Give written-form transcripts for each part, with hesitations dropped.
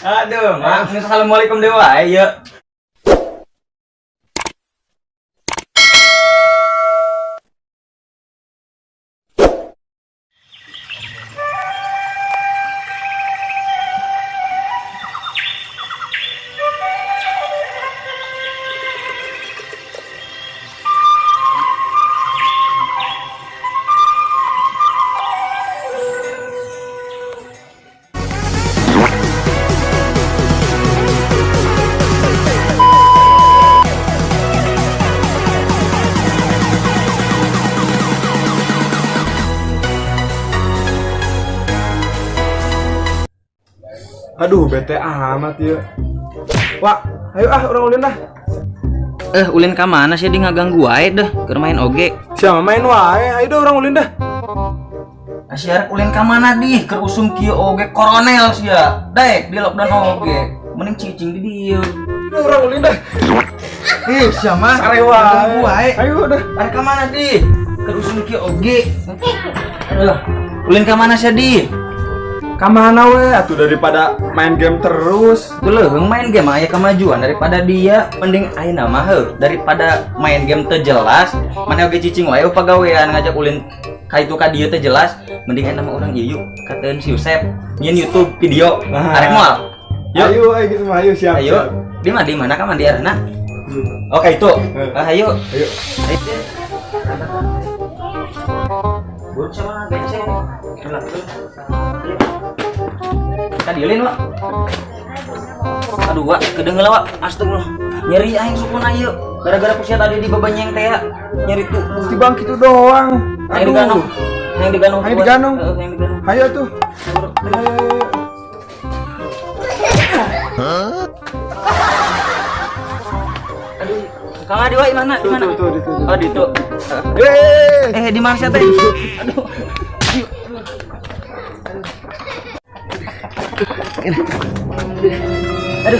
Aduh, mak, assalamualaikum dewa, ayo. Aduh, bete amat ya. Wah, ayo orang ulin dah. Ulin ka mana sih di ngaganggu wae dah, keur main oge. Siapa main wae, ayo dah orang ulin dah. Asyar ulin ka mana di, keur usum kieu oge koronel sia. Daek di lockdown oge. Mending cicing di dieu. Orang ulin dah. Siapa? Sarewa. Ngaganggu wae. Ayo dah. Are ka mana di? Keur usum kieu oge. Ulin ka mana sih di? Kamana we, atuh daripada main game terus. Leung main game aya kemajuan daripada dia mending ayeuna mah daripada main game teu jelas mana oge cicing wae pagawean ngajak ulin ka itu ka dieu teu jelas mending ayeuna mah urang ieu kateun si Yusep nyin YouTube video arek moal. Ayo gitu mah ayo siap. Ayo. Di mana ka mandi arena? Oke itu. Ayo. Ayo. Buruk sama beceng. Tadi ulin Wak. Aduh Wak, kedengeula Wak. Astagfirullah. Nyeri aing sukun ayeuna. Gara-gara kusia tadi di babanyeng teh ya. Nyeri tuh. Di bang gitu doang. Aing diganong. Aing diganong. Aing diganong. Aing diganong. Ayo tuh. Aduh, Kang Adi Wak mana? Di mana? Tuh. Oh, di itu. Di mana sih teh? Aduh. Aduh,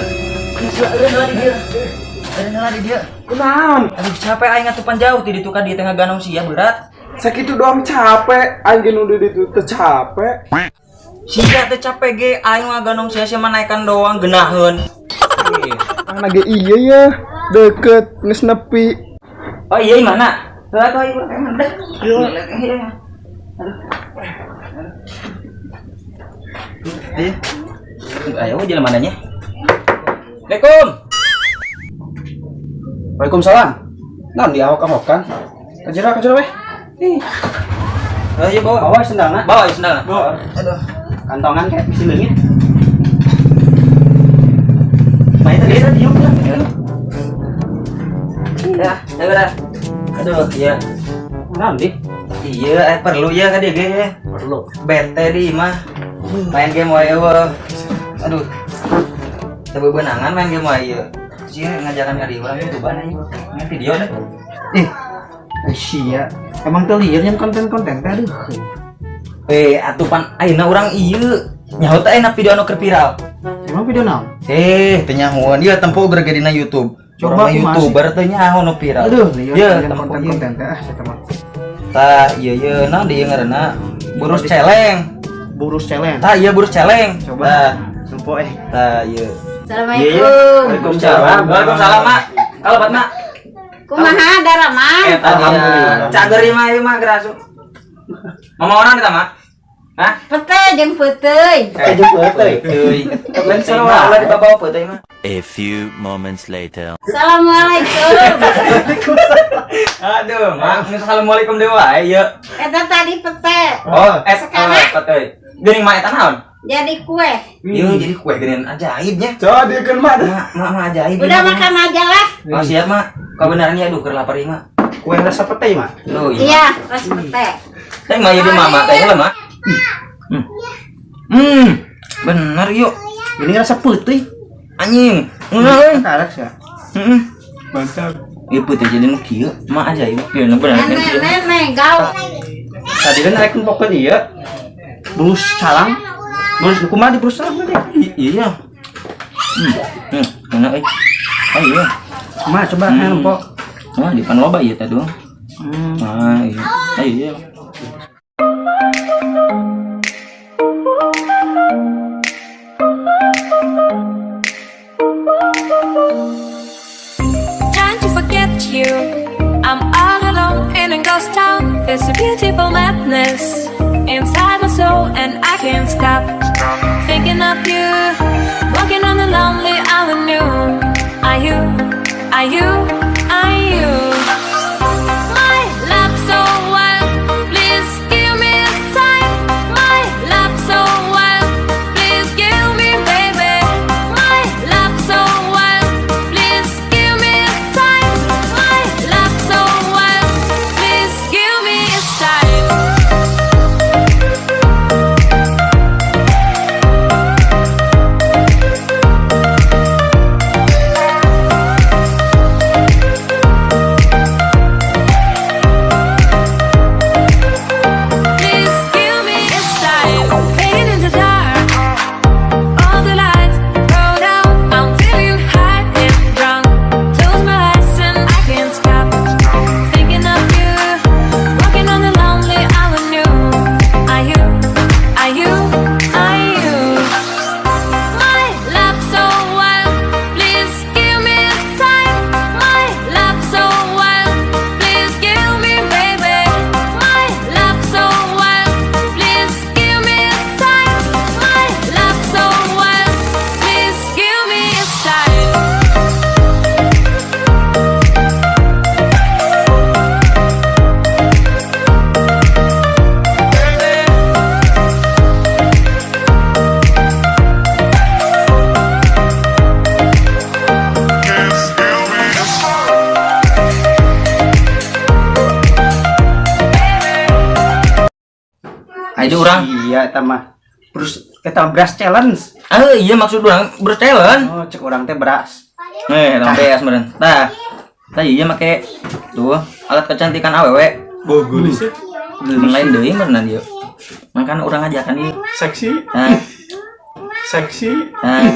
udah nela di dia. Kunaon? Aduh, capek aing atupan jauh ti ditu ka dieu tengah ganong sia berat. Sakitu doang capek, anjing udah ditu teu capek. Sia teh capek ge aing mah ganong sia mah naikkan doang geunaheun. Mana ge iya ya, deket geus nepi. Oh iya mana? Tuh atuh ieu emang dah. Ayo. Ayo jalan mananya? Assalamualaikum. Waalaikumsalam. Naon di awak-awakan? Kajera weh. Ayo bawa. Bawa sendalna. Bawa sendalna. Bawa. Aduh. Kantongan kayak bisi leungit. Main tadi tadi yuk. Ya, udah. Aduh, iya. Naon di? Iya, perlu ya ka dieu ge. Perlu. Bete di mah. Main game wae eueuh. Aduh. Coba benangan main game wae ieu. Sia ngajakan ka dieu urang YouTubean aja. Main video deh. Sia. Emang teu lieur yang konten-konten teh aduh. Atupan ayeuna urang ieu. Nyaho teh ayeuna video anu keur viral. Emang video naon? Teu nyahoan dia tempo geus dina YouTube. Coba Coba YouTuber teh nyaho nu viral. Aduh, lieur Ieu yang tempo ieu. konten-konten teh eta mah. Tah ieu naon dieu ngaranna? Burus celeng. Burus celeng. Tah ieu burus celeng. Coba. Tah, Supo tah ieu. Assalamualaikum. Waalaikumsalam. Waalaikumsalam, Mak. Kalabat, Mak. Kumaha dara mah? Alhamdulillah. Cageri mah ieu mah gerasu. Mama orang eta, Mak? Hah? Pete jeung peuteuy. Teuy. Lain sarua ulah dibabawa peuteuy mah. A few moments later. Assalamualaikum. Aduh, Mak. Assalamualaikum dewa, ayo. Eta tadi pete. Sekarang peuteuy. Geuning mah eta naon? Jadi kue. Ieu jadi kue geuning ajaibnya. Coba diekeun mah. Mak ajaib. Udah makan aja lah. Oh, siap, Mak. Kebenarannya aduh keur lapar ieu, Mak. Kue rasa pete mah. Oh iya. Iya, ras pete. Teh mah ieu di mama teh lah, Mak. Bener yuk. Ini rasa putih. Anjing. Euy. Karak ya. Mantap. Ieu peuting jadi nu kieu, mah ajaib. Bener bener. Nenek gaul. Tadi kan rek pokoknya ieu. Burus calang. Burus kumaha di burus calang teh? Iya. Enak euy. Ayo. Kumaha coba empok. Wah, di pan loba ieu teh doang. Ah, iya. Ayo. Trying to forget you. I'm all alone in a ghost town. There's a beautiful madness inside my soul, and I can't stop thinking of you. Walking on the lonely avenue. Are you? Are you? Are you? My love so wild. Please give me a sign. My love so wild. Please give me, baby. My love so wild. Please give me a sign. My love so wild. Please give me a sign. Please give me a sign. Fading in the dark. All the lights go down. I'm feeling high and drunk. Close my eyes and I can't stop thinking of you. Walking on the lonely avenue. Are you? Are you? Are you? My love so wild. Please give me a sign. My love so wild. Please give me, baby. My love so wild. Please give me a sign. My love so wild. Please give me a sign. Ayo orang. Iya eta mah. Terus kita beras challenge. Ah iya maksud orang bertalent. Oh, cek orang teh beras. Sampai ya meureun. Tah. Tah iya make tuh alat kecantikan awewe. Bagus ya. Lain deui meureun dieu. Makan urang ajakan ieu. Seksi, Nah, seksi. nah.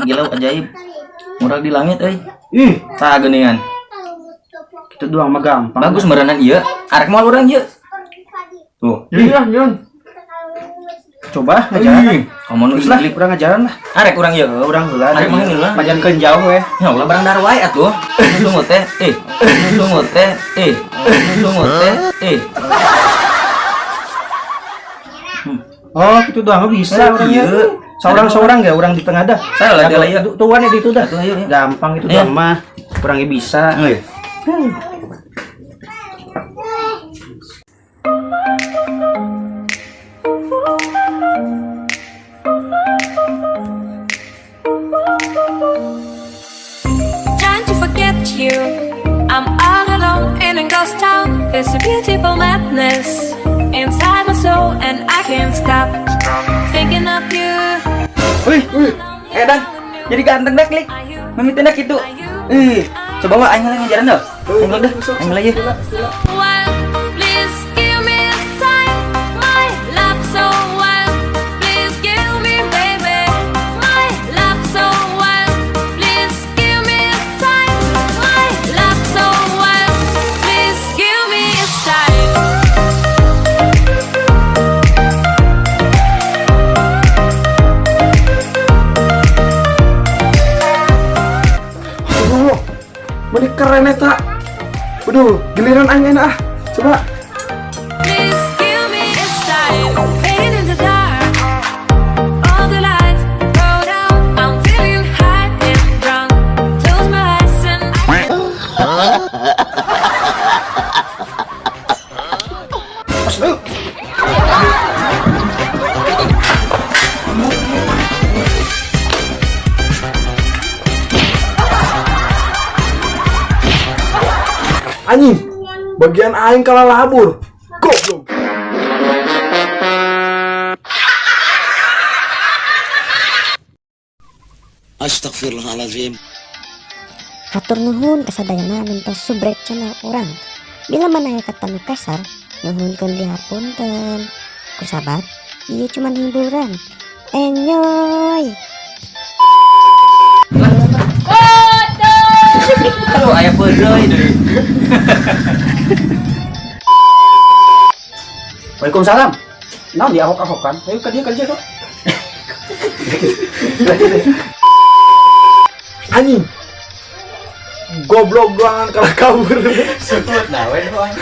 Gila ajaib. Murag di langit euy. Ih, Tah geuningan. itu doang mah gampang. Bagus meureunna ieu. Arek moal urang ieu. Tuh. Iya, Yon. Coba ngajaran. Kamu nu Terus lah, iklik urang ngajaran lah. arek urang ieu. Urang heula. Arek mah heula. Majan keun jauh we. Ya Allah barang dar wae atuh. Tunggu teh. Tunggu teh. Tunggu teh. Oh, itu doang bisa orangnya. Iya. Seorang-seorang ya, orang di tengah dah. Saya lah dia lah ya. Tuan di itu dah. Tuh, ayo, ayo. Gampang itu Iya. doang mah. Orangnya bisa. Euy. Trying to forget you. I'm all alone in a ghost town. There's a beautiful madness inside my soul, and I can't stop thinking of you. Wih, edan. Jadi ganteng dah klik. Mamitina kitu. Coba wa aing ngajaran dah. Aing dah. Aing lagi. Wild, please give me a sign. My love so wild, please give me, baby. My love so wild, please give me a sign. My love so wild, please give me a sign. Aduh, mana keren eta. Waduh, giliran aing enak ah. Coba. Please give me a sign. Fading in the dark. All the lights go down. I'm feeling high and drunk. Close my eyes and Anjing, bagian aing kalah labur. Goblok. Astagfirullahaladzim. Hatur nuhun kasadayana mintos subrek channel orang. Bila mana kata nu kasar, nuhunkeun dihapunten. Kusabat, ieu cuman hiburan. Enjoy. Aduh, aya peudeuy deui. Waalaikumsalam. Naon dia ahok-ahokan? Ayo ka dia tuh. Anjing. Goblok doangan kalau kabur. Sebut nah we doang.